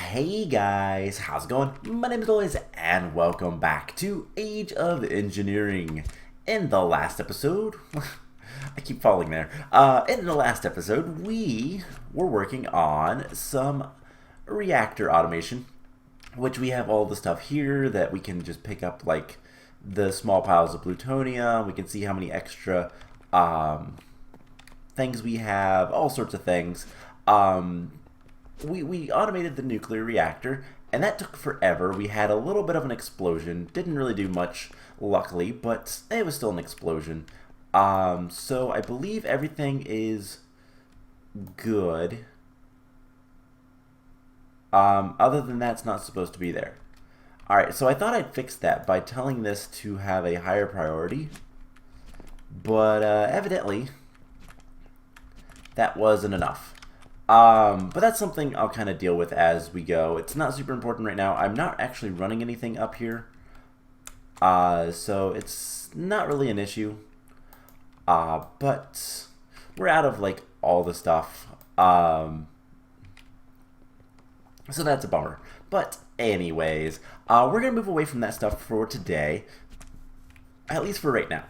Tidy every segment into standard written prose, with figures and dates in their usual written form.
Hey guys, how's it going? My name is Lois and welcome back to Age of Engineering. In the last episode, I keep falling there. In the last episode, we were working on some reactor automation, which we have all the stuff here that we can just pick up, like the small piles of plutonium. We can see how many extra things we have, all sorts of things. We automated the nuclear reactor, and that took forever. We had a little bit of an explosion. Didn't really do much, luckily, but it was still an explosion. So I believe everything is good. Other than that, it's not supposed to be there. Alright, so I thought I'd fix that by telling this to have a higher priority. But evidently, that wasn't enough. But that's something I'll kind of deal with as we go. It's not super important right now. I'm not actually running anything up here. So it's not really an issue. But we're out of like all the stuff. So that's a bummer. But anyways, we're going to move away from that stuff for today. At least for right now.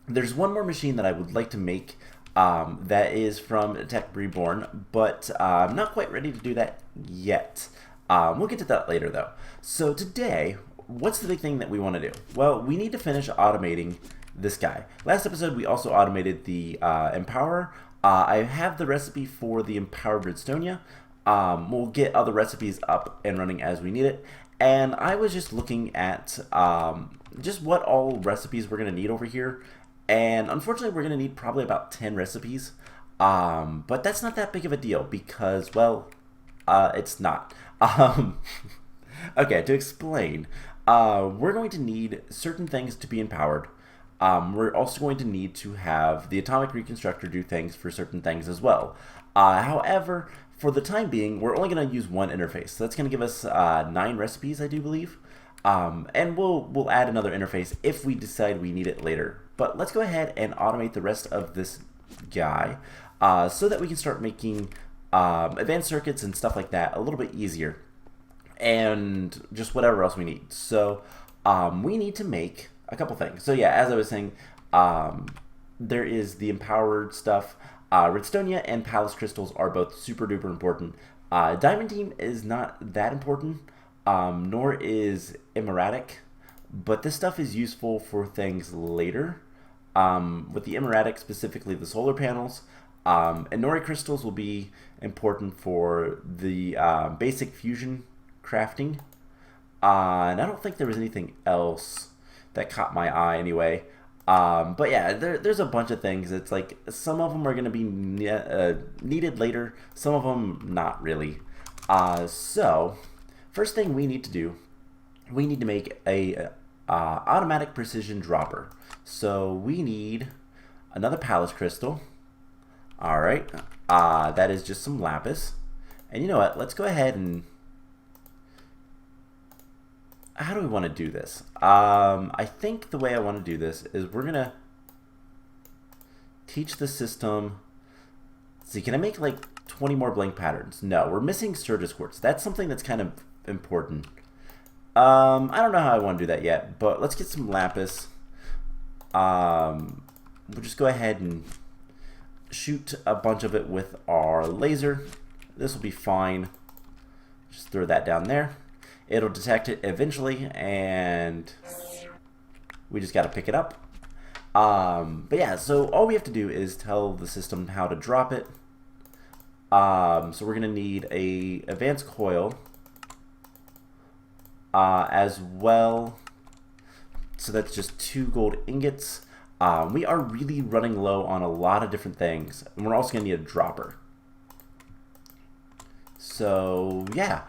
There's one more machine that I would like to make. That is from TechReborn, but I'm not quite ready to do that yet. We'll get to that later, though. So today, what's the big thing that we want to do? Well, we need to finish automating this guy. Last episode, we also automated the Empower. I have the recipe for the Empowered Redstonia. We'll get other recipes up and running as we need it. And I was just looking at just what all recipes we're going to need over here. And unfortunately, we're going to need probably about 10 recipes. But that's not that big of a deal because, well, it's not. Okay, to explain, we're going to need certain things to be empowered. We're also going to need to have the atomic reconstructor do things for certain things as well. However, for the time being, we're only going to use one interface. So that's going to give us 9 recipes, I do believe. And we'll add another interface if we decide we need it later. But let's go ahead and automate the rest of this guy so that we can start making advanced circuits and stuff like that a little bit easier. And just whatever else we need. So we need to make a couple things. So yeah, as I was saying, there is the empowered stuff. Redstonia and Palace crystals are both super duper important. Diamantine is not that important. Nor is Emeratic, but this stuff is useful for things later. With the Emeratic, specifically the solar panels, and Nori crystals will be important for the basic fusion crafting. And I don't think there was anything else that caught my eye anyway. But yeah, there's a bunch of things. It's like some of them are going to be needed later, some of them not really. So first thing we need to do, we need to make a automatic precision dropper. So we need another Palace crystal. All right, that is just some lapis. And you know what? Let's go ahead and how do we want to do this? I think the way I want to do this is we're gonna teach the system. See, can I make like 20 more blank patterns? No, we're missing Certus Quartz. That's something that's kind of important. I don't know how I want to do that yet, but let's get some lapis. We'll just go ahead and shoot a bunch of it with our laser. This will be fine. Just throw that down there. It'll detect it eventually, and we just got to pick it up. But yeah, so all we have to do is tell the system how to drop it. So we're going to need a advanced coil. As well, so that's just 2 gold ingots. We are really running low on a lot of different things, and we're also going to need a dropper. So yeah,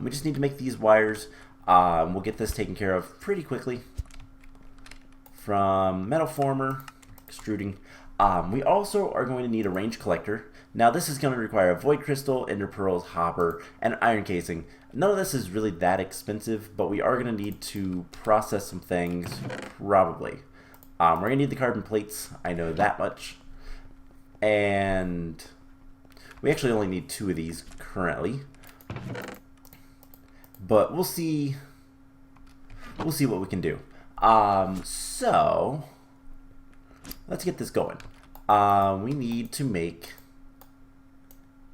we just need to make these wires. We'll get this taken care of pretty quickly from metal former, extruding. We also are going to need a range collector. Now this is going to require a void crystal, ender pearls, hopper, and an iron casing. None of this is really that expensive, but we are going to need to process some things, probably. We're going to need the carbon plates, I know that much. And we actually only need 2 of these currently. But we'll see. We'll see what we can do. So let's get this going. We need to make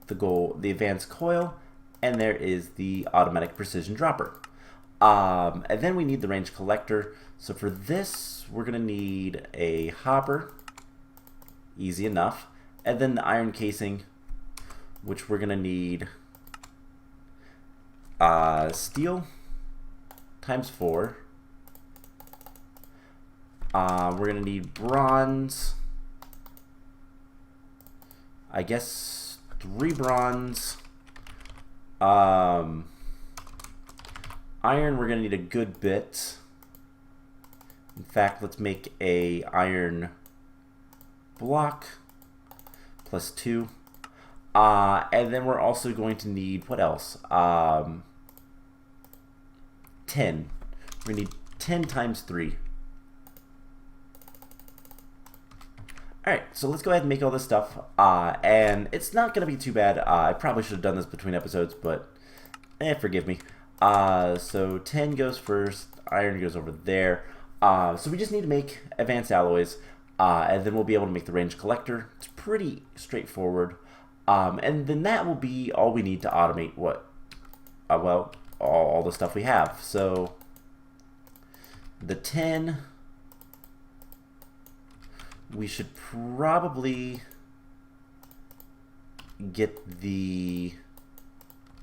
the advanced coil, and there is the automatic precision dropper. And then we need the range collector. So for this, we're gonna need a hopper, easy enough, and then the iron casing, which we're gonna need steel times 4. We're gonna need bronze, I guess 3 bronze. Iron, we're gonna need a good bit. In fact, let's make a iron block plus 2. And then we're also going to need, what else? 10. We're gonna need 10 times 3. Alright, so let's go ahead and make all this stuff, and it's not going to be too bad. I probably should have done this between episodes, but forgive me. So 10 goes first, iron goes over there. So we just need to make advanced alloys, and then we'll be able to make the range collector. It's pretty straightforward, and then that will be all we need to automate well, all the stuff we have. So the 10... we should probably get the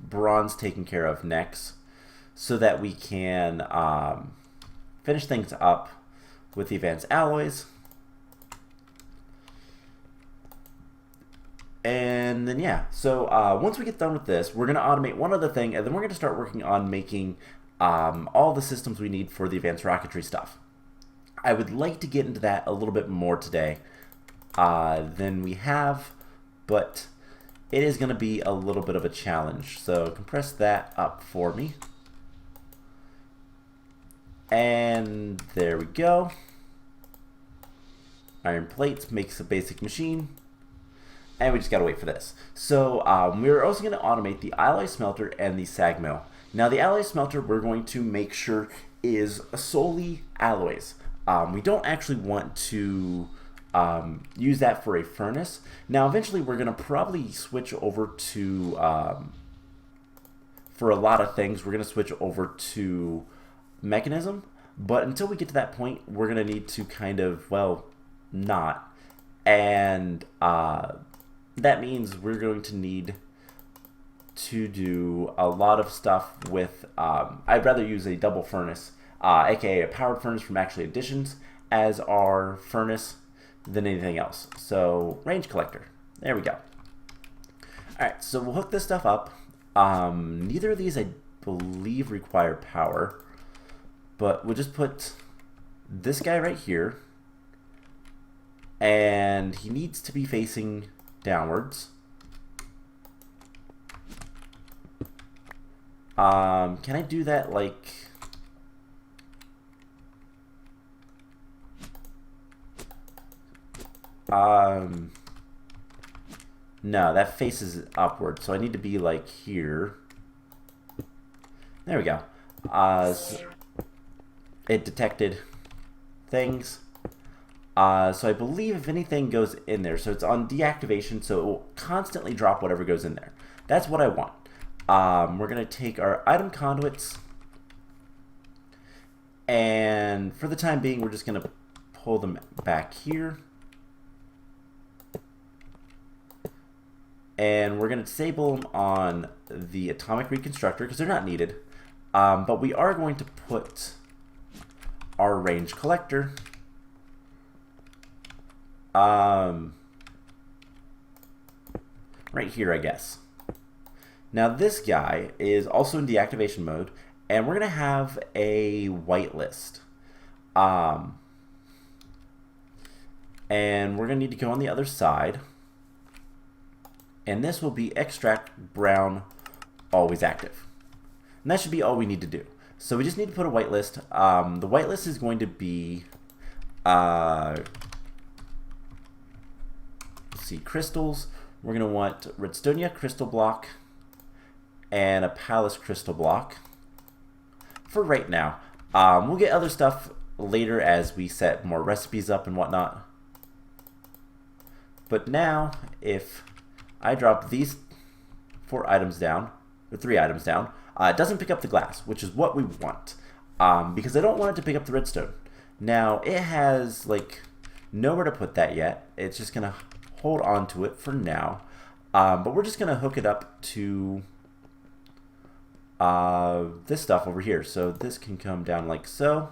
bronze taken care of next so that we can finish things up with the advanced alloys. And then yeah, so once we get done with this, we're going to automate one other thing, and then we're going to start working on making all the systems we need for the advanced rocketry stuff. I would like to get into that a little bit more today than we have, but it is going to be a little bit of a challenge. So compress that up for me. And there we go. Iron plates makes a basic machine. And we just got to wait for this. So we're also going to automate the alloy smelter and the sag mill. Now the alloy smelter we're going to make sure is solely alloys. We don't actually want to use that for a furnace. Now, eventually, we're going to probably switch over to, for a lot of things, we're going to switch over to mechanism. But until we get to that point, we're going to need to kind of, well, not. And that means we're going to need to do a lot of stuff with, I'd rather use a double furnace. Aka a powered furnace from Actually Additions as our furnace than anything else. So range collector, there we go. Alright, so we'll hook this stuff up. Neither of these I believe require power, but we'll just put this guy right here, and he needs to be facing downwards. Can I do that like... no, that faces upward, so I need to be like here. There we go. So it detected things. So I believe if anything goes in there, so it's on deactivation, so it will constantly drop whatever goes in there. That's what I want. We're going to take our item conduits, and for the time being, we're just going to pull them back here. And we're going to disable them on the atomic reconstructor because they're not needed. But we are going to put our range collector right here, I guess. Now this guy is also in deactivation mode, and we're going to have a whitelist. And we're going to need to go on the other side. And this will be extract brown always active. And that should be all we need to do. So we just need to put a whitelist. The whitelist is going to be, let's see, crystals. We're going to want redstonia crystal block, and a Palace crystal block for right now. We'll get other stuff later as we set more recipes up and whatnot. But now, if I drop these 4 items down, or 3 items down, it doesn't pick up the glass, which is what we want. Because I don't want it to pick up the redstone. Now, it has, like, nowhere to put that yet. It's just going to hold on to it for now. But we're just going to hook it up to this stuff over here. So this can come down like so.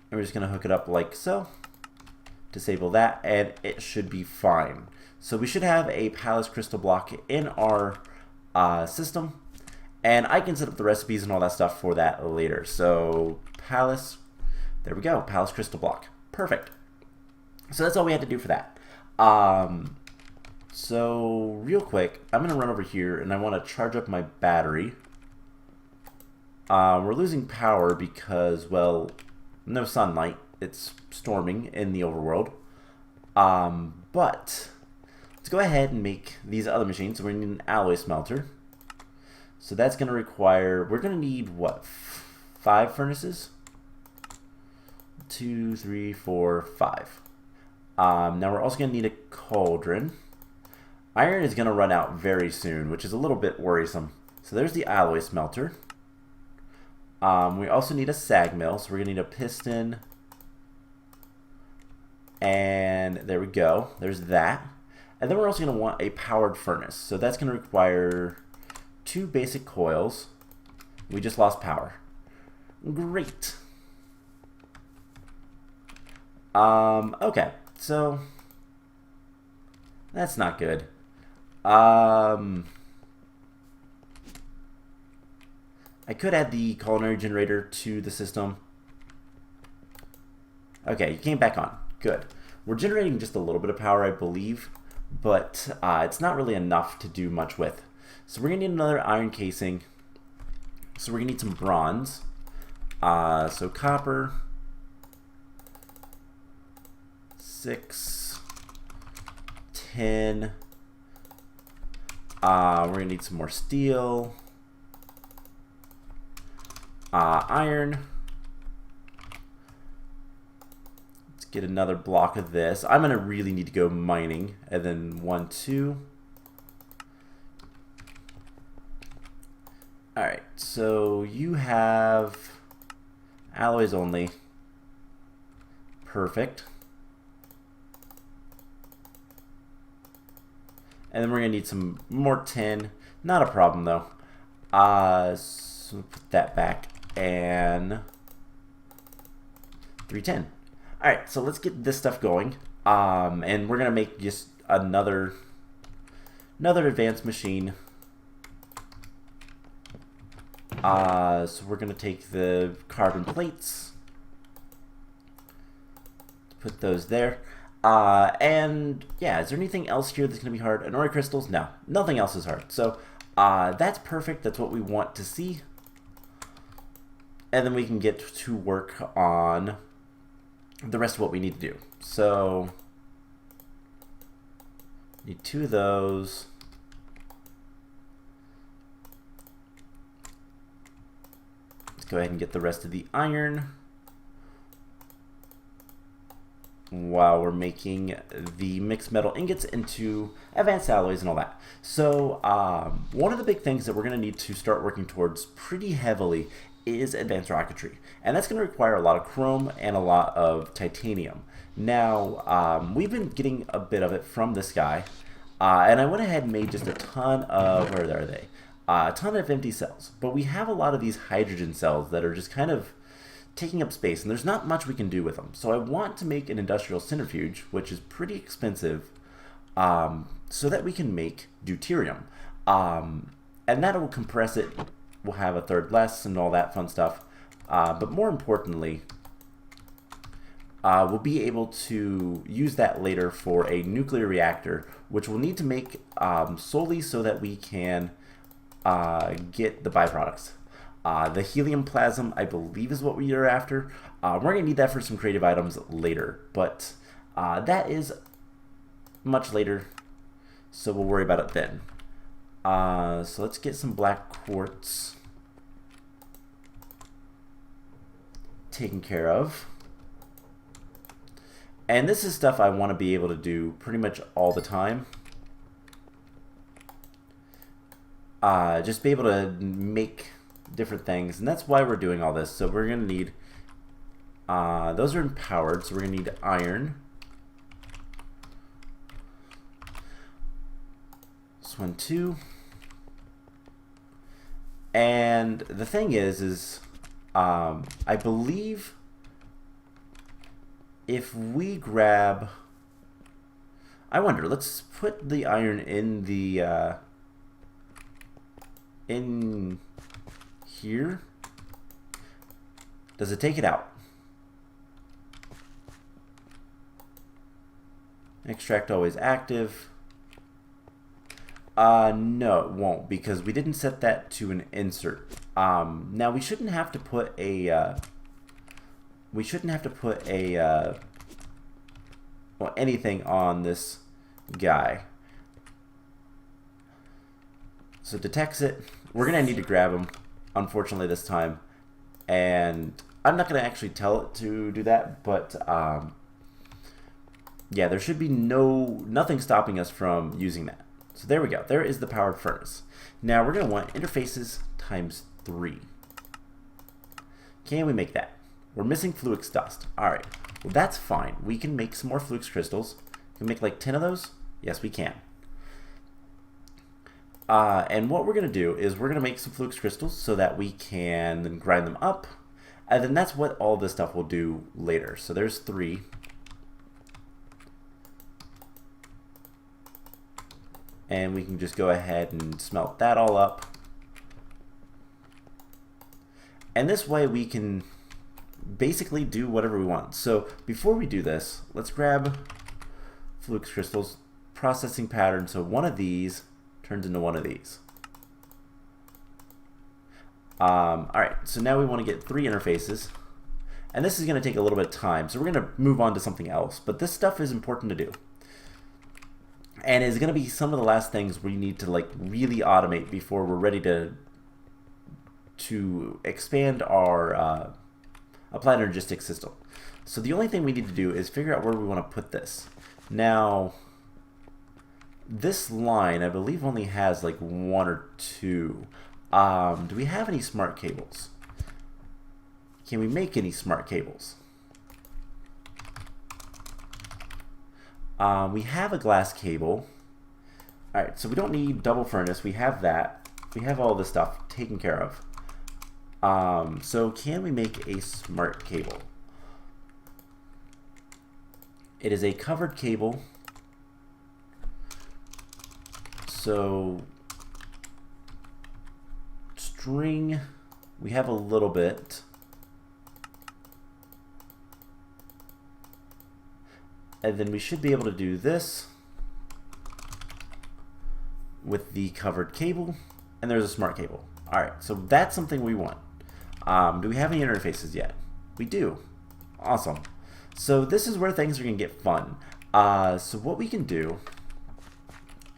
And we're just going to hook it up like so. Disable that, and it should be fine. So we should have a Palace crystal block in our system. And I can set up the recipes and all that stuff for that later. So Palace, there we go, Palace crystal block. Perfect. So that's all we had to do for that. So real quick, I'm going to run over here and I want to charge up my battery. We're losing power because, well, no sunlight. It's storming in the overworld. But let's go ahead and make these other machines. So we're going to need an alloy smelter. So that's going to require, we're going to need, what, 5 furnaces? 2, 3, 4, 5. Now we're also going to need a cauldron. Iron is going to run out very soon, which is a little bit worrisome. So there's the alloy smelter. We also need a sag mill, so we're going to need a piston. And there we go. There's that. And then we're also going to want a powered furnace. So that's going to require 2 basic coils. We just lost power. Great. Okay, so that's not good. I could add the culinary generator to the system. Okay, you came back on. Good. We're generating just a little bit of power, I believe, but it's not really enough to do much with. So we're going to need another iron casing. So we're going to need some bronze. So copper. 6. 10. We're going to need some more steel. Iron. Let's get another block of this. I'm going to really need to go mining. And then 1, 2. Alright, so you have alloys only. Perfect. And then we're going to need some more tin. Not a problem though. So put that back and 310. Alright, so let's get this stuff going. And we're going to make just another advanced machine. So we're going to take the carbon plates, put those there. And yeah, is there anything else here that's going to be hard? Anori crystals? No, nothing else is hard. So that's perfect. That's what we want to see. And then we can get to work on the rest of what we need to do. So need 2 of those. Go ahead and get the rest of the iron while we're making the mixed metal ingots into advanced alloys and all that. So one of the big things that we're going to need to start working towards pretty heavily is advanced rocketry, and that's going to require a lot of chrome and a lot of titanium. Now we've been getting a bit of it from this guy, and I went ahead and made just a ton of, where are they? A ton of empty cells, but we have a lot of these hydrogen cells that are just kind of taking up space, and there's not much we can do with them. So I want to make an industrial centrifuge, which is pretty expensive, so that we can make deuterium. And that will compress it, we'll have a third less and all that fun stuff. But more importantly, we'll be able to use that later for a nuclear reactor, which we'll need to make solely so that we can get the byproducts. The helium plasm, I believe, is what we are after. We're going to need that for some creative items later, but that is much later. so we'll worry about it then. So let's get some black quartz taken care of. And this is stuff I want to be able to do pretty much all the time. Just be able to make different things, and that's why we're doing all this. So we're going to need, those are empowered, so we're going to need iron. This one too. And the thing is I believe if we grab, I wonder, let's put the iron in the, in here. Does it take it out? Extract always active. No, it won't, because we didn't set that to an insert. Now we shouldn't have to put a, well, anything on this guy. So it detects it. We're gonna need to grab him, unfortunately this time, and I'm not gonna actually tell it to do that, but yeah, there should be nothing stopping us from using that. So there we go. There is the powered furnace. Now we're going to want interfaces times 3. Can we make that? We're missing Fluix dust. Alright. Well, that's fine. We can make some more Fluix crystals. Can we make like 10 of those? Yes, we can. And what we're going to do is we're going to make some Fluix crystals so that we can then grind them up. And then that's what all this stuff will do later. So there's 3. And we can just go ahead and smelt that all up. And this way we can basically do whatever we want. So before we do this, let's grab Fluix crystals, processing pattern. So one of these turns into one of these. Alright, so now we want to get 3 interfaces. And this is going to take a little bit of time. So we're going to move on to something else. But this stuff is important to do. And is going to be some of the last things we need to like really automate before we're ready to expand our applied energistic system. So the only thing we need to do is figure out where we want to put this. Now, this line I believe only has like 1 or 2. Do we have any smart cables? Can we make any smart cables? We have a glass cable. Alright, so we don't need double furnace. We have that. We have all this stuff taken care of. So can we make a smart cable? It is a covered cable. So string, we have a little bit. And then we should be able to do this with the covered cable, and there's a smart cable. Alright, so that's something we want. Do we have any interfaces yet? We do. Awesome. So this is where things are going to get fun. So what we can do,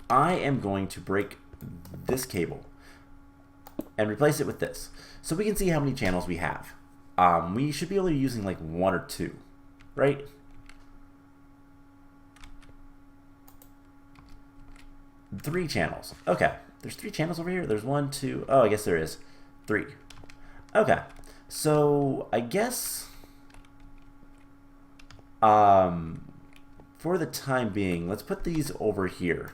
I am going to break this cable and replace it with this. So we can see how many channels we have. We should be able to be using like 1 or 2, right? Three channels. Okay. There's 3 channels over here. There's 1, 2. Oh, I guess there is 3. Okay. So I guess for the time being, let's put these over here.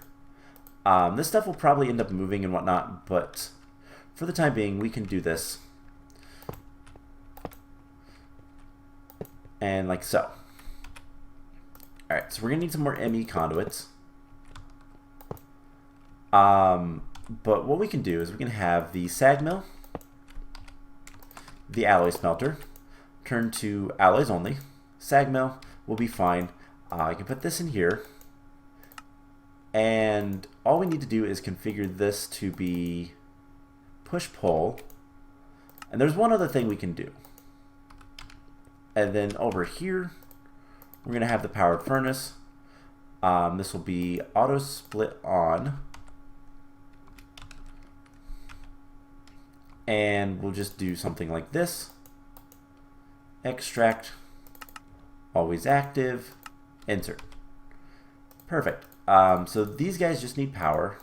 This stuff will probably end up moving and whatnot, but for the time being, we can do this. And like so. Alright, so we're going to need some more ME conduits. But what we can do is we can have the sag mill, the alloy smelter, turn to alloys only. Sag mill will be fine. I can put this in here. And all we need to do is configure this to be push-pull. And there's one other thing we can do. And then over here, we're going to have the powered furnace. This will be auto split on. And we'll just do something like this. Extract, always active, insert. Perfect. So these guys just need power.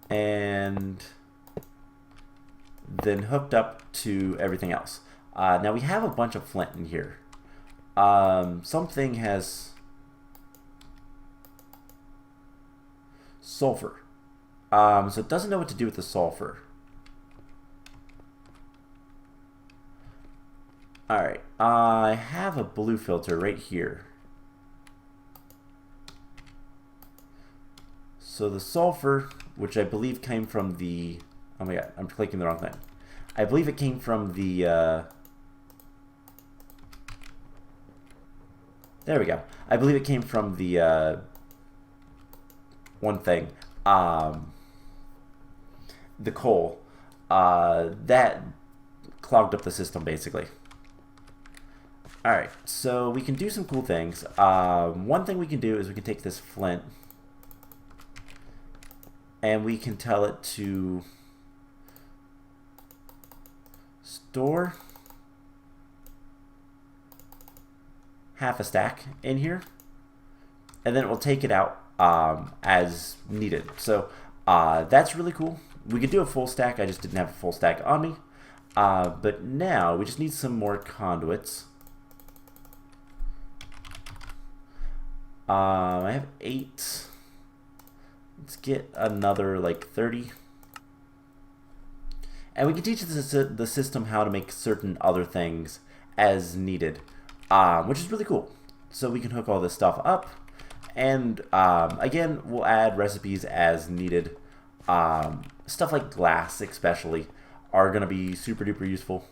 And then hooked up to everything else. Now we have a bunch of flint in here. Something has sulfur. So it doesn't know what to do with the sulfur. Alright, I have a blue filter right here. So the sulfur, which I believe came from the... Oh my god, I'm clicking the wrong thing. I believe it came from the... There we go. I believe it came from the... one thing. The coal. That clogged up the system, basically. Alright, so we can do some cool things. One thing we can do is we can take this flint and we can tell it to store half a stack in here, and then it will take it out as needed. So that's really cool. We could do a full stack. I just didn't have a full stack on me. But now we just need some more conduits. I have 8. Let's get another like 30. And we can teach the system how to make certain other things as needed, which is really cool. So we can hook all this stuff up. And again, we'll add recipes as needed. Stuff like glass especially are going to be super duper useful.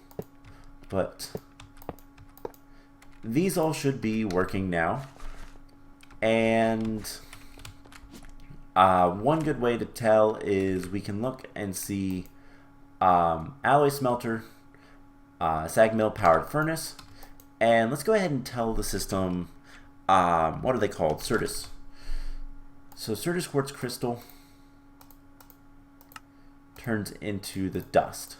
But these all should be working now. And one good way to tell is we can look and see alloy smelter, sag mill powered furnace. And let's go ahead and tell the system, what are they called? Certus. So Certus Quartz crystal turns into the dust.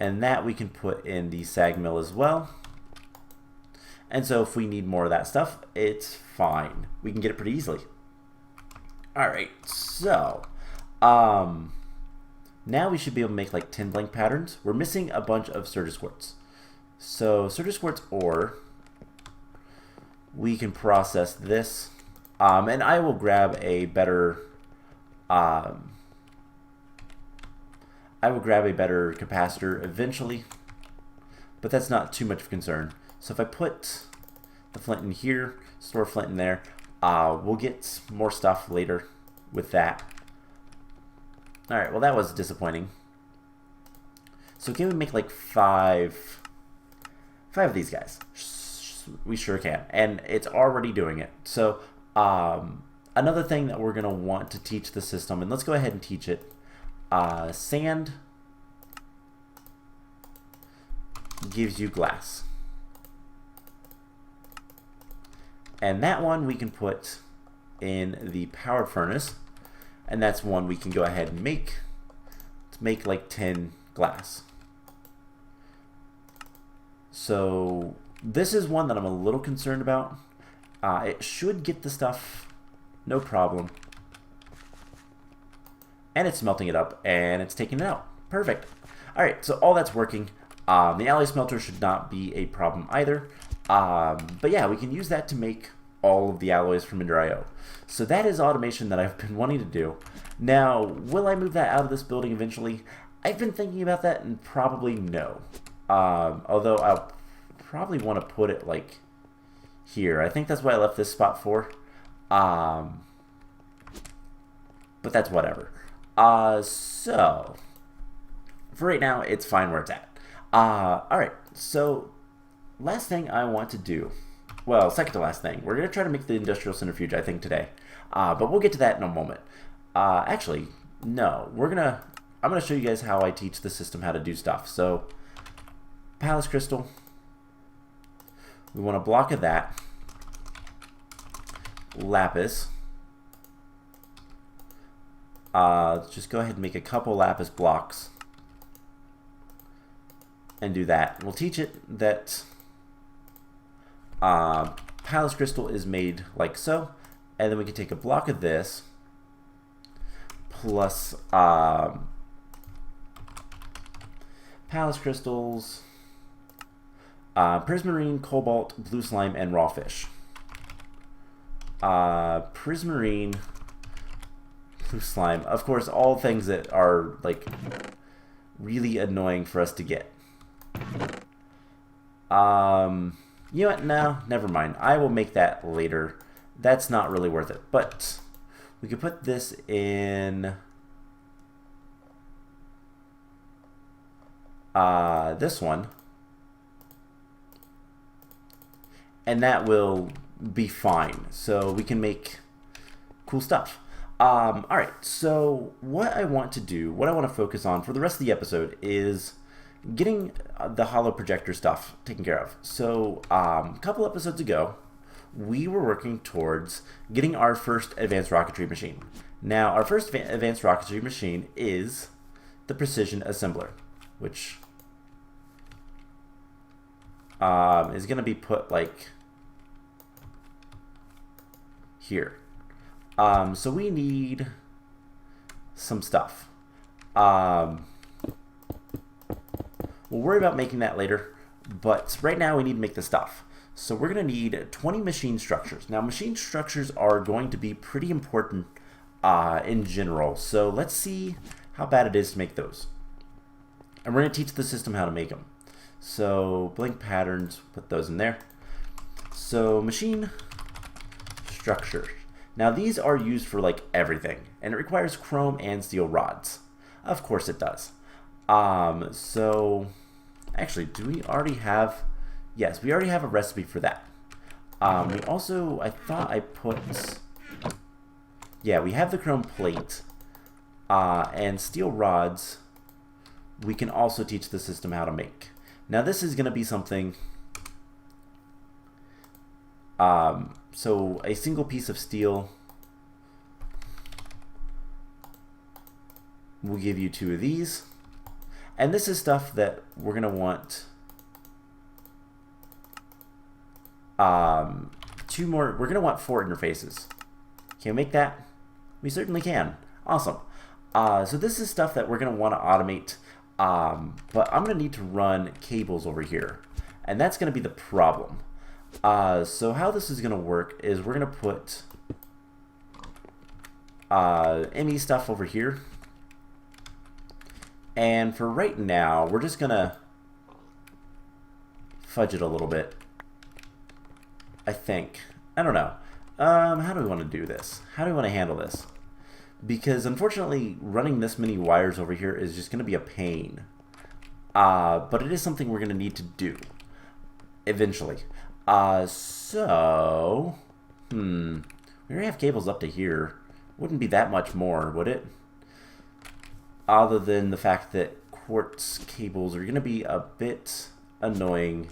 And that we can put in the sag mill as well. And so if we need more of that stuff, it's fine. We can get it pretty easily. Alright, so now we should be able to make like 10 blank patterns. We're missing a bunch of Certus Quartz. So Certus Quartz ore, we can process this. And I will grab a better capacitor eventually, but that's not too much of a concern. So if I put the flint in here, store flint in there, we'll get more stuff later with that. Alright, well that was disappointing. So can we make like 5 of these guys? We sure can, and it's already doing it. So another thing that we're going to want to teach the system, and let's go ahead and teach it, sand gives you glass. And that one we can put in the powered furnace, and that's one we can go ahead and make to make like 10 glass. So this is one that I'm a little concerned about. It should get the stuff no problem, and it's smelting it up and it's taking it out. Perfect. Alright, so all that's working. The alloy smelter should not be a problem either. But yeah, we can use that to make all of the alloys from Ender.io. So that is automation that I've been wanting to do. Now, will I move that out of this building eventually? I've been thinking about that, and probably no. Although I'll probably want to put it like here. I think that's what I left this spot for. But that's whatever. So for right now, it's fine where it's at. Alright, so last thing I want to do, well, second to last thing, we're going to try to make the industrial centrifuge, I think, today. But we'll get to that in a moment. Actually, no, I'm going to show you guys how I teach the system how to do stuff. So Palace crystal. We want a block of that. Lapis. Let's just go ahead and make a couple lapis blocks and do that. We'll teach it that Palace crystal is made like so, and then we can take a block of this plus Palace crystals, prismarine, cobalt, blue slime, and raw fish. Prismarine, blue slime, of course, all things that are like really annoying for us to get. You know what? No, never mind. I will make that later. That's not really worth it. But we could put this in this one, and that will be fine. So we can make cool stuff. Alright, so what I want to do, what I want to focus on for the rest of the episode is getting the hollow projector stuff taken care of. So a couple episodes ago, we were working towards getting our first advanced rocketry machine. Now, our first advanced rocketry machine is the precision assembler, which is going to be put like here. So we need some stuff. We'll worry about making that later, but right now we need to make the stuff. So we're going to need 20 machine structures. Now, machine structures are going to be pretty important in general. So let's see how bad it is to make those. And we're going to teach the system how to make them. So blink patterns, put those in there. So machine structures. Now these are used for like everything, and it requires chrome and steel rods. Of course it does. So actually, do we already have, yes, we already have a recipe for that. We also, I thought I put, yeah, we have the chrome plate, and steel rods we can also teach the system how to make. Now this is going to be something, so a single piece of steel will give you 2 of these. And this is stuff that we're going to want 2 more. We're going to want 4 interfaces. Can we make that? We certainly can. Awesome. So this is stuff that we're going to want to automate. But I'm going to need to run cables over here. And that's going to be the problem. So how this is going to work is we're going to put ME stuff over here. And for right now, we're just going to fudge it a little bit, I think. I don't know. How do we want to do this? How do we want to handle this? Because unfortunately, running this many wires over here is just going to be a pain. But it is something we're going to need to do eventually. We already have cables up to here. Wouldn't be that much more, would it? Other than the fact that quartz cables are going to be a bit annoying.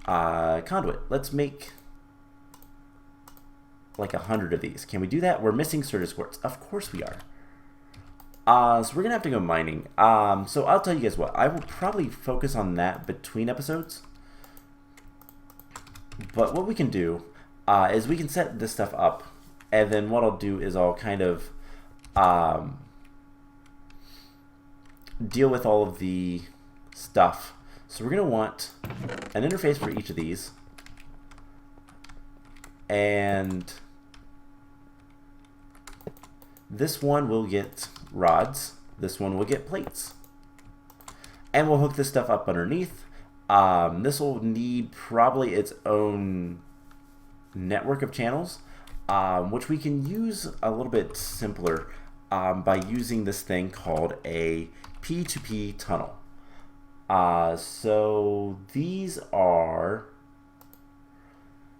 Conduit. Let's make like 100 of these. Can we do that? We're missing Certus Quartz. Of course we are. So we're going to have to go mining. So I'll tell you guys what. I will probably focus on that between episodes. But what we can do is we can set this stuff up. And then what I'll do is I'll kind of deal with all of the stuff. So we're going to want an interface for each of these. And this one will get rods. This one will get plates. And we'll hook this stuff up underneath. This will need probably its own network of channels, which we can use a little bit simpler by using this thing called a P2P tunnel. So these are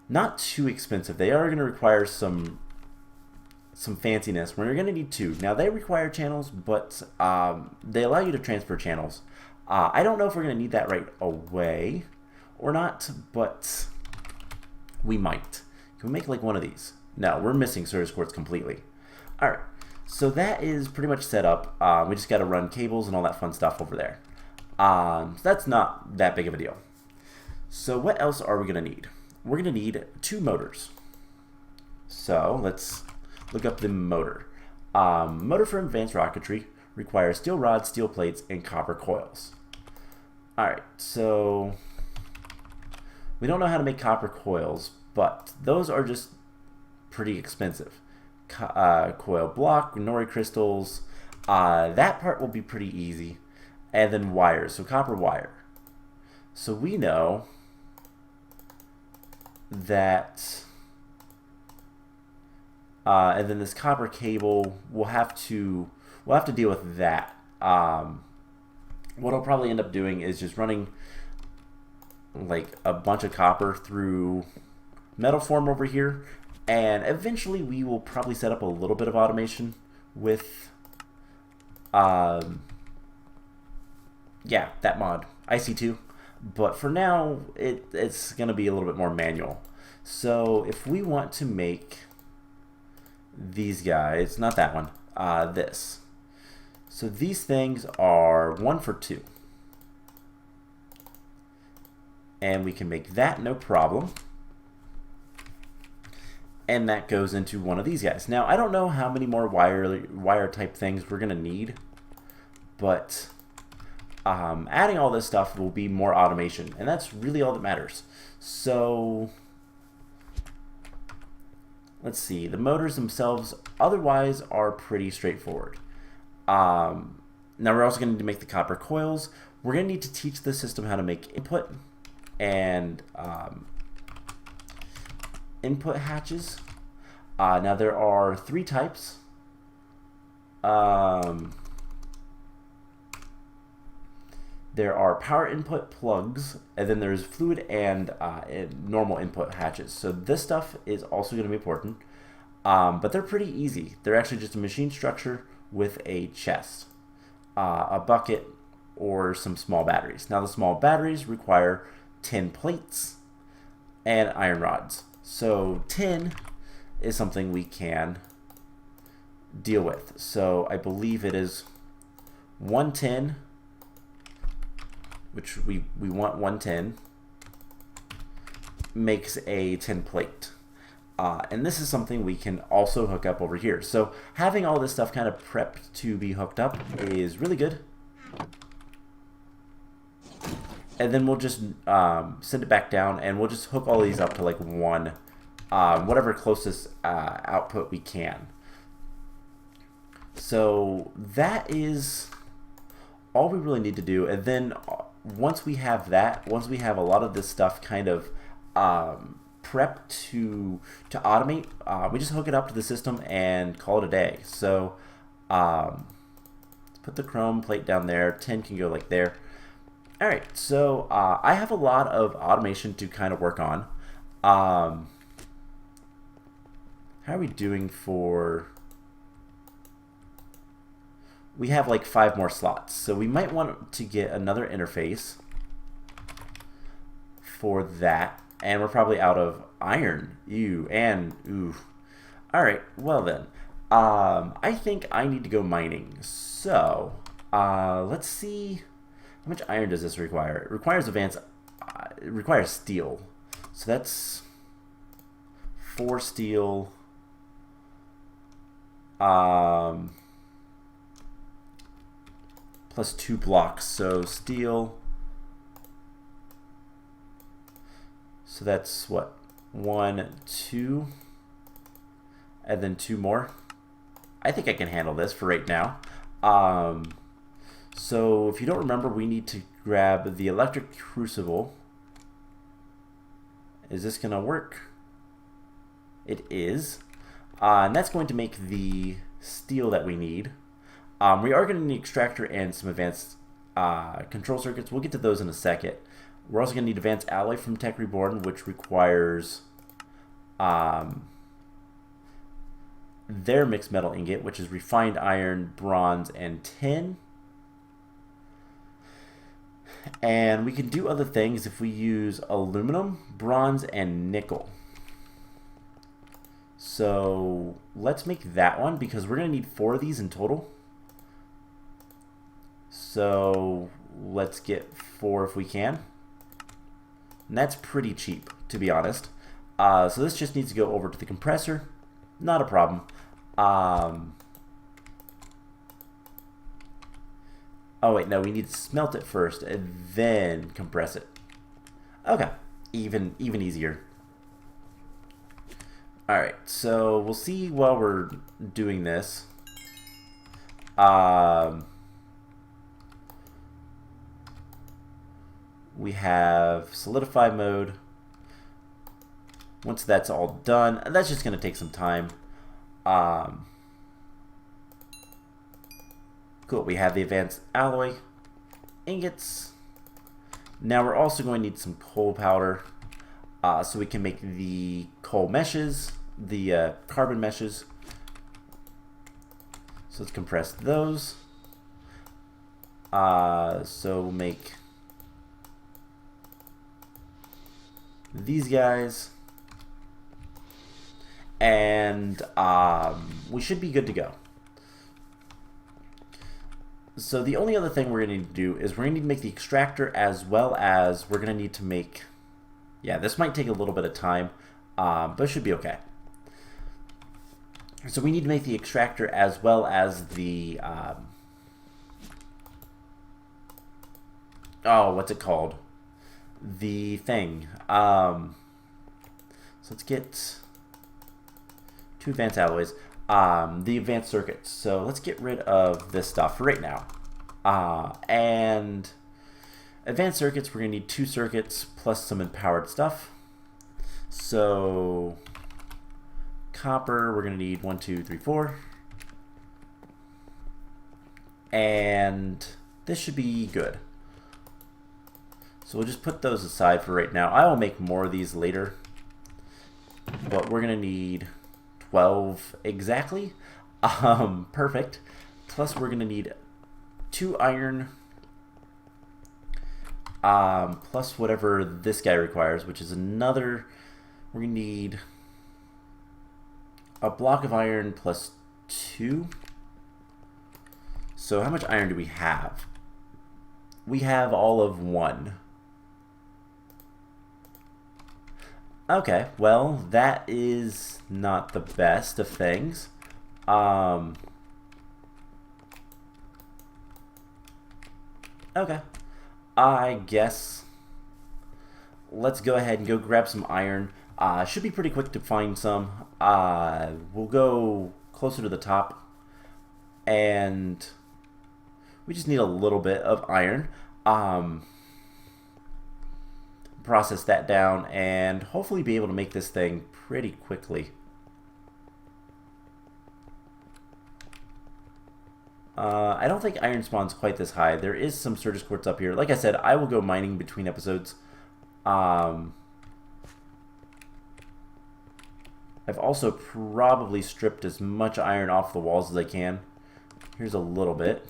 not too expensive. They are going to require some fanciness. We're going to need 2. Now they require channels, but they allow you to transfer channels. I don't know if we're going to need that right away or not, but we might. Can we make like one of these? No, we're missing Certus Quartz completely. All right, so that is pretty much set up. We just got to run cables and all that fun stuff over there. So that's not that big of a deal. So what else are we going to need? We're going to need 2 motors. So let's look up the motor. Motor for advanced rocketry requires steel rods, steel plates, and copper coils. Alright, so we don't know how to make copper coils, but those are just pretty expensive. Coil block, nori crystals, that part will be pretty easy. And then wires, so copper wire. So we know that, and then this copper cable, we'll have to deal with that. What I'll probably end up doing is just running like a bunch of copper through metal form over here, and eventually we will probably set up a little bit of automation with yeah, that mod, IC2. But for now, it's going to be a little bit more manual. So if we want to make these guys, not that one, this. So these things are 1 for 2. And we can make that no problem. And that goes into one of these guys. Now, I don't know how many more wire type things we're going to need, but adding all this stuff will be more automation, and that's really all that matters. So let's see, the motors themselves otherwise are pretty straightforward. Now we're also going to need to make the copper coils. We're going to need to teach the system how to make input and input hatches. Now there are 3 types. There are power input plugs, and then there's fluid and normal input hatches. So this stuff is also going to be important, but they're pretty easy. They're actually just a machine structure with a chest, a bucket, or some small batteries. Now the small batteries require tin plates and iron rods. So tin is something we can deal with. So I believe it is 1 tin, which we want 1 tin, makes a tin plate. And this is something we can also hook up over here. So having all this stuff kind of prepped to be hooked up is really good. And then we'll just send it back down, and we'll just hook all these up to like one, whatever closest output we can. So that is all we really need to do. And then once we have that, once we have a lot of this stuff kind of prepped to automate, we just hook it up to the system and call it a day. So let's put the chrome plate down there. 10 can go like there. All right, so I have a lot of automation to kind of work on. How are we doing for... We have like 5 more slots, so we might want to get another interface for that, and we're probably out of iron. Ew, and ooh. All right, well then, I think I need to go mining. So let's see, how much iron does this require? It requires advanced. It requires steel, so that's 4 steel. Plus 2 blocks, so steel. So that's what, 1, 2, and then 2 more. I think I can handle this for right now. So if you don't remember, we need to grab the electric crucible. Is this gonna work? It is. And that's going to make the steel that we need. We are going to need an extractor and some advanced control circuits. We'll get to those in a second. We're also going to need advanced alloy from TechReborn, which requires their mixed metal ingot, which is refined iron, bronze, and tin. And we can do other things if we use aluminum, bronze, and nickel. So let's make that one because we're going to need 4 of these in total. So let's get 4 if we can. And that's pretty cheap, to be honest. So this just needs to go over to the compressor. Not a problem. Oh wait, no, we need to smelt it first and then compress it. Okay, even easier. Alright, so we'll see while we're doing this. We have solidify mode. Once that's all done, that's just going to take some time. Cool, we have the advanced alloy ingots. Now we're also going to need some coal powder so we can make the coal meshes, the carbon meshes. So let's compress those. So we'll make these guys. And we should be good to go. So the only other thing we're going to need to do is we're going to need to make the extractor, as well as we're going to need to make... Yeah, this might take a little bit of time, but it should be okay. So we need to make the extractor as well as the... oh, what's it called? The thing. So let's get 2 advanced alloys. The advanced circuits. So let's get rid of this stuff for right now. And advanced circuits, we're going to need 2 circuits plus some empowered stuff. So copper, we're going to need 1, 2, 3, 4. And this should be good. So we'll just put those aside for right now. I will make more of these later. But we're going to need 12 exactly. Perfect. Plus we're going to need 2 iron. Plus whatever this guy requires, which is another... We're going to need a block of iron plus 2. So how much iron do we have? We have all of 1. Okay, well, that is not the best of things. Okay, I guess let's go ahead and go grab some iron. Should be pretty quick to find some. We'll go closer to the top, and we just need a little bit of iron. Process that down and hopefully be able to make this thing pretty quickly. I don't think iron spawn's quite this high. There is some Certus Quartz up here. Like I said, I will go mining between episodes. I've also probably stripped as much iron off the walls as I can. Here's a little bit.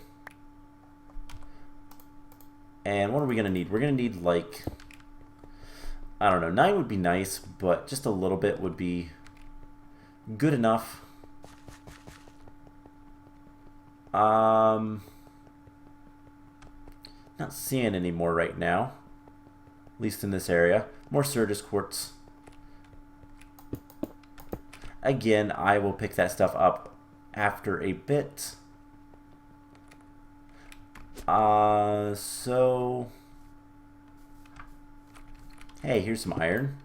And what are we going to need? We're going to need like... I don't know, 9 would be nice, but just a little bit would be good enough. Not seeing any more right now, at least in this area. More Certus Quartz. Again, I will pick that stuff up after a bit. So... Hey, here's some iron.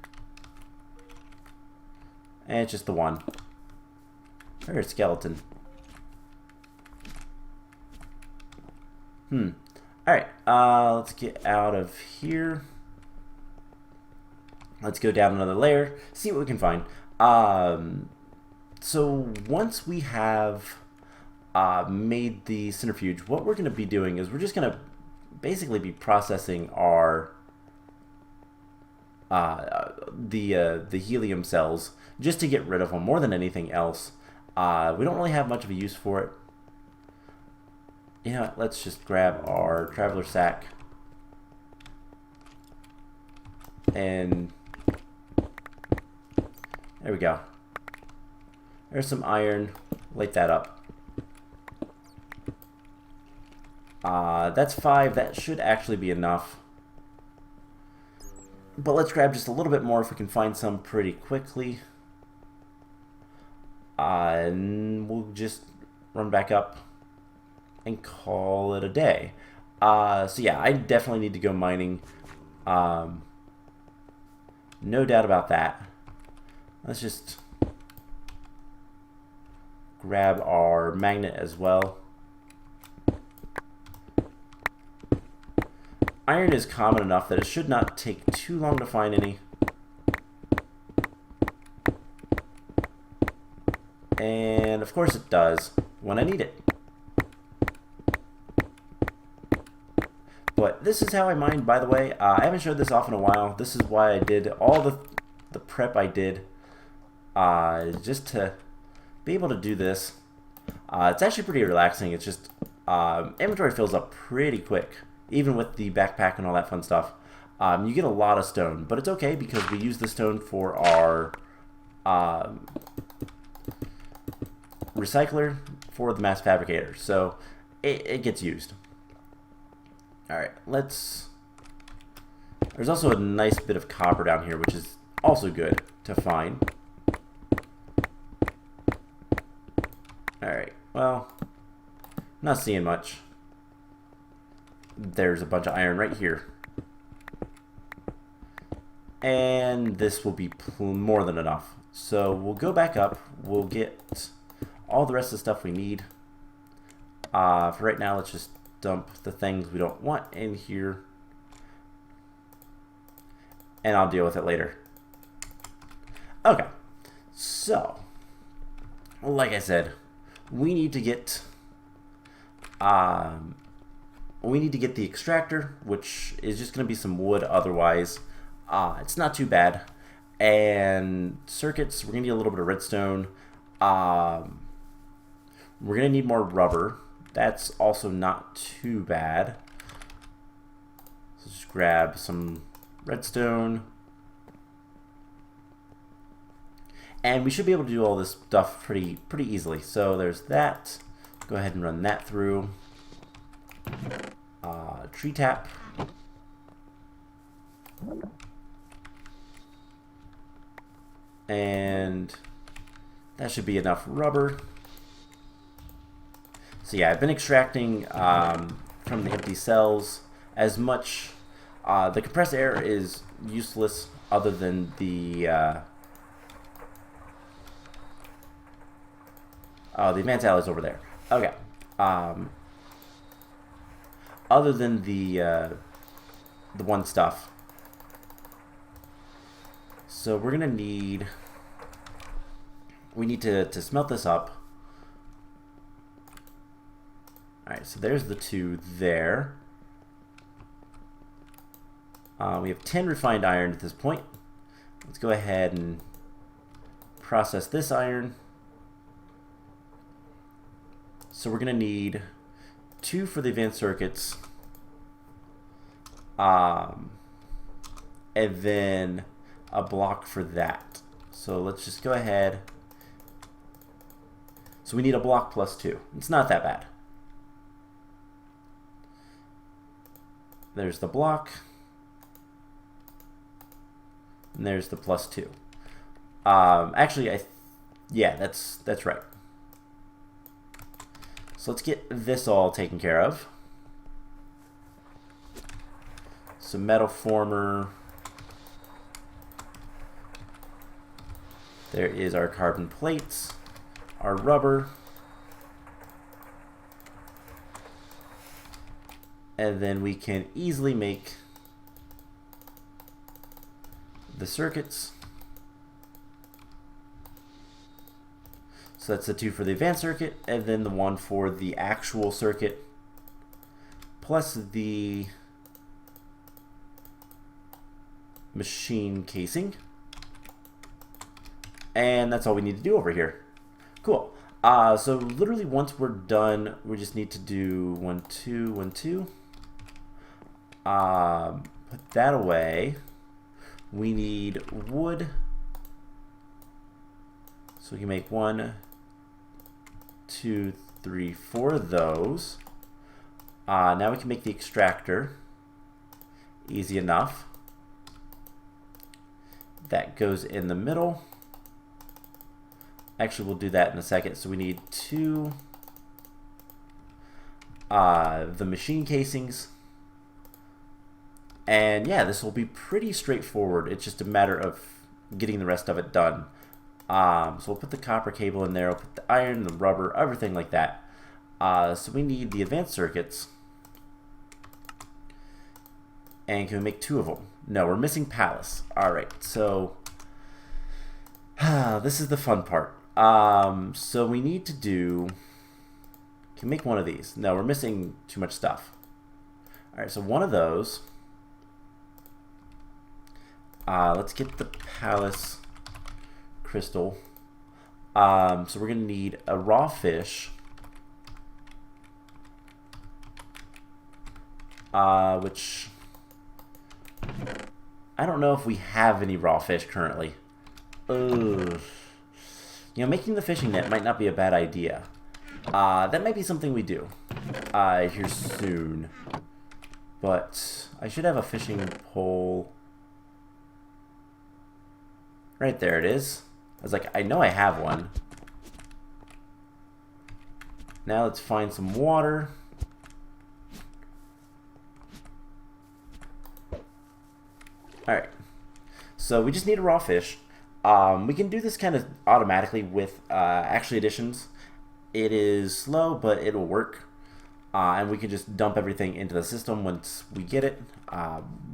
And it's just the 1. There's a skeleton. Alright, let's get out of here. Let's go down another layer, see what we can find. So once we have made the centrifuge, what we're going to be doing is we're just going to basically be processing our the helium cells just to get rid of them more than anything else. We don't really have much of a use for it. You know what, let's just grab our traveler sack. And there we go. There's some iron. Light that up. That's 5. That should actually be enough. But let's grab just a little bit more if we can find some pretty quickly. And we'll just run back up and call it a day. So yeah, I definitely need to go mining. No doubt about that. Let's just grab our magnet as well. Iron is common enough that it should not take too long to find any. And of course it does when I need it. But this is how I mined, by the way. I haven't showed this off in a while. This is why I did all the prep I did just to be able to do this. It's actually pretty relaxing. It's just inventory fills up pretty quick, even with the backpack and all that fun stuff. You get a lot of stone, but it's okay because we use the stone for our recycler for the mass fabricator, so it gets used. Alright, let's... There's also a nice bit of copper down here, which is also good to find. Alright, well, not seeing much. There's a bunch of iron right here. And this will be more than enough. So we'll go back up. We'll get all the rest of the stuff we need. For right now, let's just dump the things we don't want in here. And I'll deal with it later. Okay. So, like I said, we need to get the extractor, which is just going to be some wood otherwise. It's not too bad. And circuits, we're going to need a little bit of redstone. We're going to need more rubber. That's also not too bad. So just grab some redstone. And we should be able to do all this stuff pretty easily. So there's that. Go ahead and run that through. Tree tap. And that should be enough rubber. So yeah, I've been extracting from the empty cells as much. The compressed air is useless other than the advanced alloys over there. Okay. Other than the one stuff. So we're gonna need. We need to smelt this up. Alright, so there's the 2 there. We have 10 refined iron at this point. Let's go ahead and process this iron. So we're going to need 2 for the advanced circuits. And then a block for that. So let's just go ahead. So we need a block plus 2. It's not that bad. There's the block. And there's the plus 2. Actually, yeah, that's right. So let's get this all taken care of. So metal former. There is our carbon plates, our rubber. And then we can easily make the circuits. So that's the 2 for the advanced circuit, and then the 1 for the actual circuit, plus the machine casing. And that's all we need to do over here. Cool. So literally once we're done, we just need to do 1, 2, 1, 2. Put that away. We need wood. So we can make 1, 2, 3, 4 of those. Now we can make the extractor. Easy enough. That goes in the middle. Actually, we'll do that in a second. So we need 2 the machine casings. And yeah, this will be pretty straightforward. It's just a matter of getting the rest of it done. So we'll put the copper cable in there. We'll put the iron, the rubber, everything like that. So we need the advanced circuits. And can we make 2 of them? No, we're missing pallets. Alright, so this is the fun part. So we need to do... Can make 1 of these. No, we're missing too much stuff. Alright, so 1 of those. Let's get the Palace crystal. So we're going to need a raw fish. Which... I don't know if we have any raw fish currently. Ugh. You know, making the fishing net might not be a bad idea. That might be something we do here soon. But I should have a fishing pole. Right there it is. I was like, I know I have one. Now let's find some water. Alright. So we just need a raw fish. We can do this kind of automatically with actually additions. It is slow, but it'll work. And we can just dump everything into the system once we get it.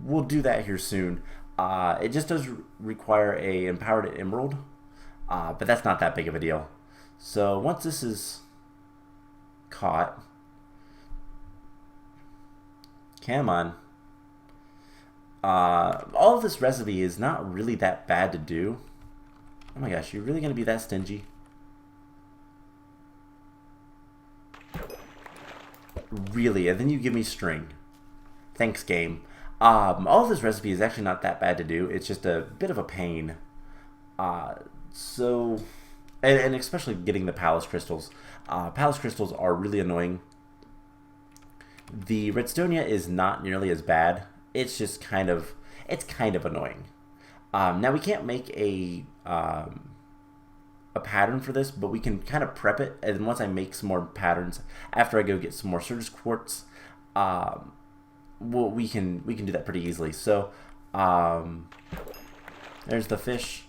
We'll do that here soon. It just does require a empowered emerald, but that's not that big of a deal. So once this is caught, come on. All of this recipe is not really that bad to do. Oh my gosh, you're really going to be that stingy? Really? And then you give me string. Thanks, game. All of this recipe is actually not that bad to do. It's just a bit of a pain. And especially getting the palace crystals. Palace crystals are really annoying. The redstonia is not nearly as bad. It's just kind of annoying. Now we can't make a pattern for this, but we can kind of prep it. And once I make some more patterns, after I go get some more Certus Quartz, we can do that pretty easily. So there's the fish.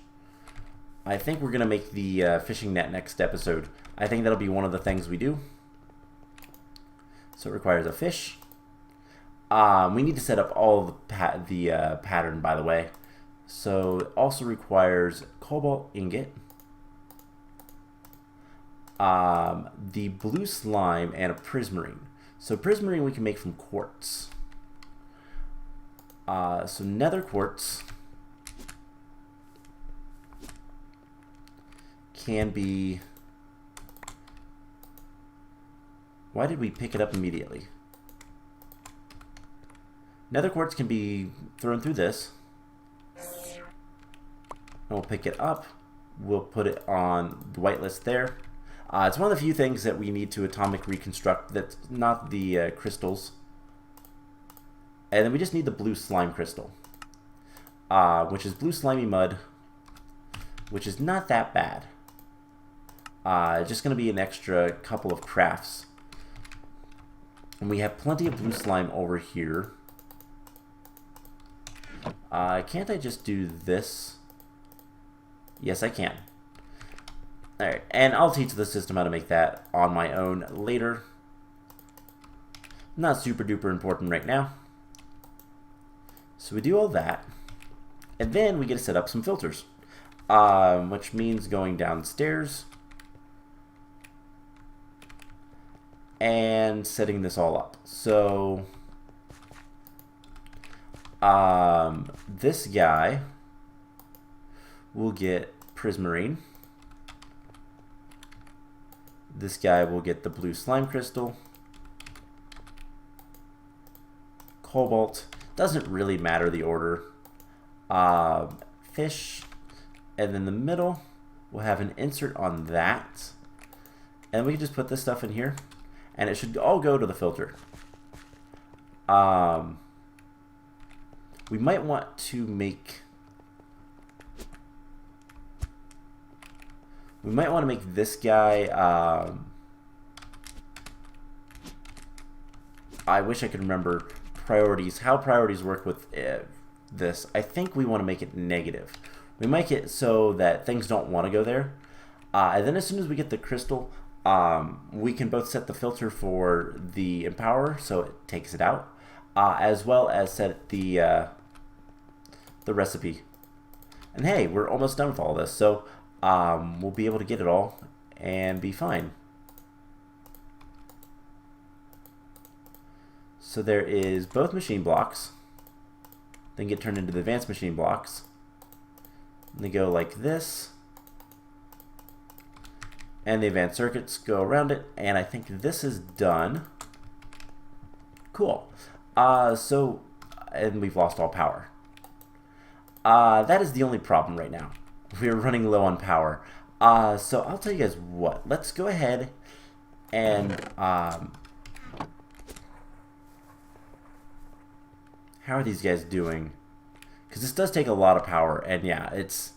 I think we're gonna make the fishing net next episode. I think that'll be one of the things we do. So it requires a fish. We need to set up all the pattern, by the way. So it also requires cobalt ingot, the blue slime, and a prismarine. So prismarine we can make from quartz. So nether quartz can be... Why did we pick it up immediately? Nether quartz can be thrown through this. And we'll pick it up. We'll put it on the whitelist there. It's one of the few things that we need to atomic reconstruct that's not the crystals. And then we just need the blue slime crystal, which is blue slimy mud, which is not that bad. It's just going to be an extra couple of crafts. And we have plenty of blue slime over here. Can't I just do this? Yes, I can. Alright, and I'll teach the system how to make that on my own later. Not super duper important right now. So we do all that. And then we get to set up some filters. Which means going downstairs and setting this all up. So this guy will get prismarine. This guy will get the blue slime crystal. Cobalt. Doesn't really matter the order. fish, and then the middle we'll have an insert on that, and we can just put this stuff in here, and it should all go to the filter. We might want to make this guy. I wish I could remember priorities, how priorities work with this. I think we want to make it negative. We make it so that things don't want to go there. And then as soon as we get the crystal, we can both set the filter for the empower, so it takes it out, as well as set the recipe. And hey, we're almost done with all this, so we'll be able to get it all and be fine. So there is both machine blocks, then get turned into the advanced machine blocks. And they go like this, and the advanced circuits go around it, and I think this is done. Cool. And we've lost all power. That is the only problem right now. We're running low on power. So I'll tell you guys what. Let's go ahead and how are these guys doing? Because this does take a lot of power, and yeah, it's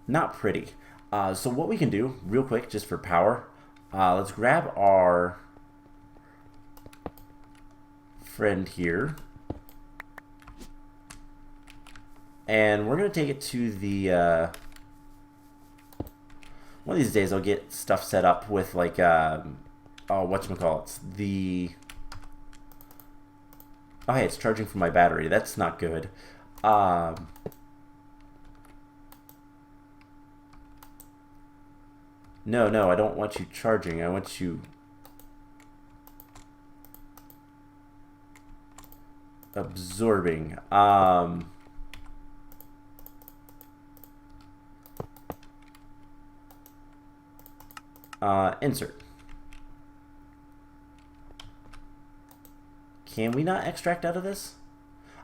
not pretty. So what we can do, real quick, just for power, let's grab our friend here, and we're going to take it to the, one of these days I'll get stuff set up with, like, whatchamacallits, oh, hey, it's charging from my battery. That's not good. No, I don't want you charging. I want you absorbing. Insert. Can we not extract out of this?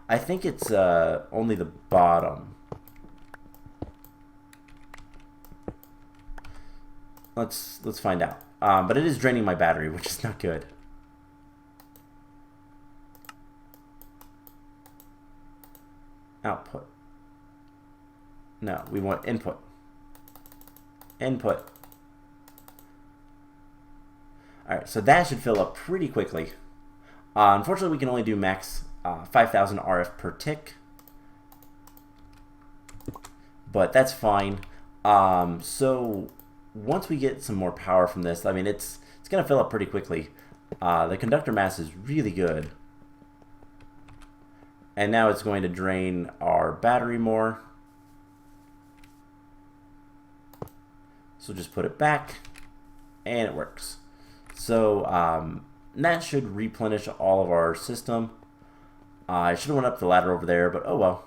I think it's only the bottom. Let's find out. But it is draining my battery, which is not good. Output. No, we want input. Input. Alright, so that should fill up pretty quickly. Unfortunately, we can only do max 5,000 RF per tick, but that's fine. So once we get some more power from this, I mean, it's going to fill up pretty quickly. The conductor mass is really good, and now it's going to drain our battery more. So just put it back, and it works. So that should replenish all of our system. I should have went up the ladder over there, but oh well.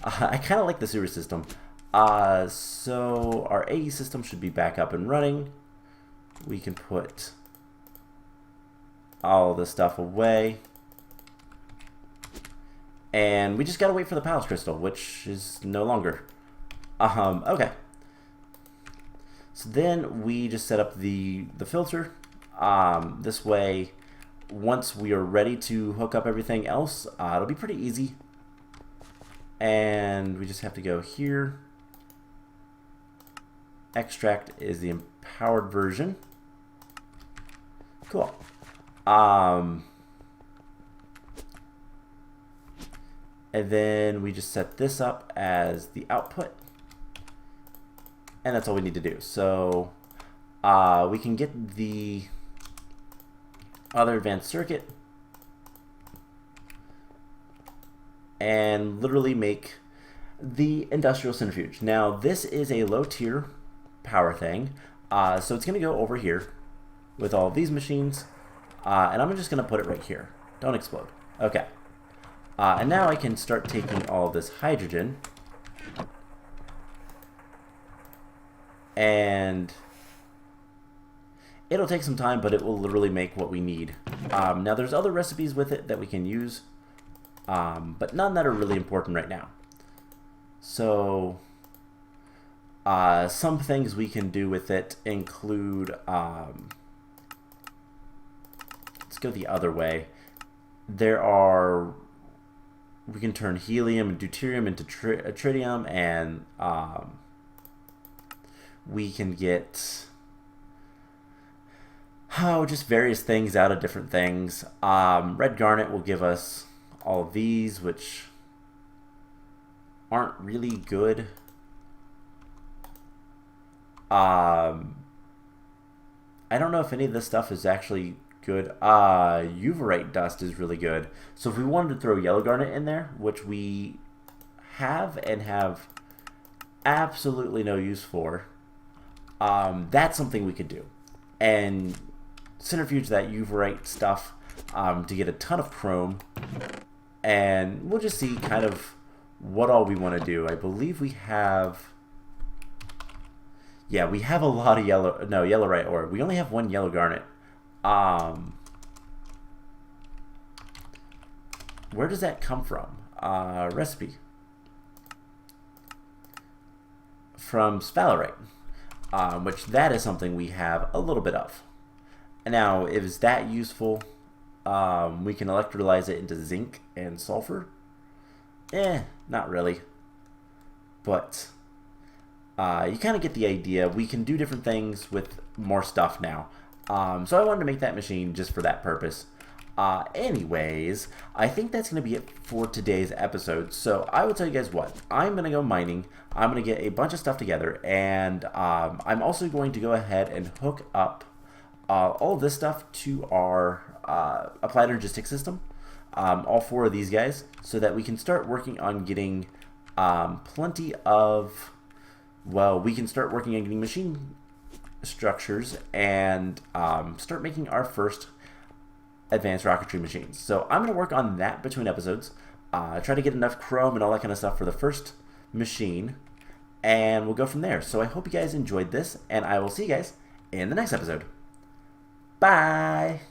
I kind of like the sewer system. So our AE system should be back up and running. We can put all this stuff away. And we just gotta wait for the palace crystal, which is no longer. Okay. So then we just set up the filter. This way, once we are ready to hook up everything else, it'll be pretty easy. And we just have to go here. Extract is the empowered version. Cool. And then we just set this up as the output. And that's all we need to do. So we can get the other advanced circuit and literally make the industrial centrifuge. Now this is a low tier power thing, so it's going to go over here with all of these machines, and I'm just going to put it right here. Don't explode. Okay. And now I can start taking all of this hydrogen and it'll take some time, but it will literally make what we need. Now there's other recipes with it that we can use, but none that are really important right now. So some things we can do with it include, let's go the other way. We can turn helium and deuterium into tritium, and we can get just various things out of different things. Red garnet will give us all of these, which aren't really good. I don't know if any of this stuff is actually good. Uverite dust is really good. So if we wanted to throw yellow garnet in there, which we have and have absolutely no use for, that's something we could do. And centrifuge that Uverite stuff to get a ton of chrome. And we'll just see kind of what all we want to do. I believe we have... Yeah, we have a lot of yellowite ore. We only have one yellow garnet. Where does that come from? Recipe. From sphalerite, which that is something we have a little bit of. And now, is that useful? We can electrolyze it into zinc and sulfur. Not really. But you kind of get the idea. We can do different things with more stuff now. So I wanted to make that machine just for that purpose. Anyways, I think that's going to be it for today's episode. So I will tell you guys what. I'm going to go mining. I'm going to get a bunch of stuff together. And I'm also going to go ahead and hook up all of this stuff to our applied logistics system. All four of these guys. So that we can start working on getting plenty of... Well, we can start working on getting machine structures and start making our first advanced rocketry machines. So I'm going to work on that between episodes, try to get enough chrome and all that kind of stuff for the first machine, and we'll go from there. So I hope you guys enjoyed this, and I will see you guys in the next episode. Bye!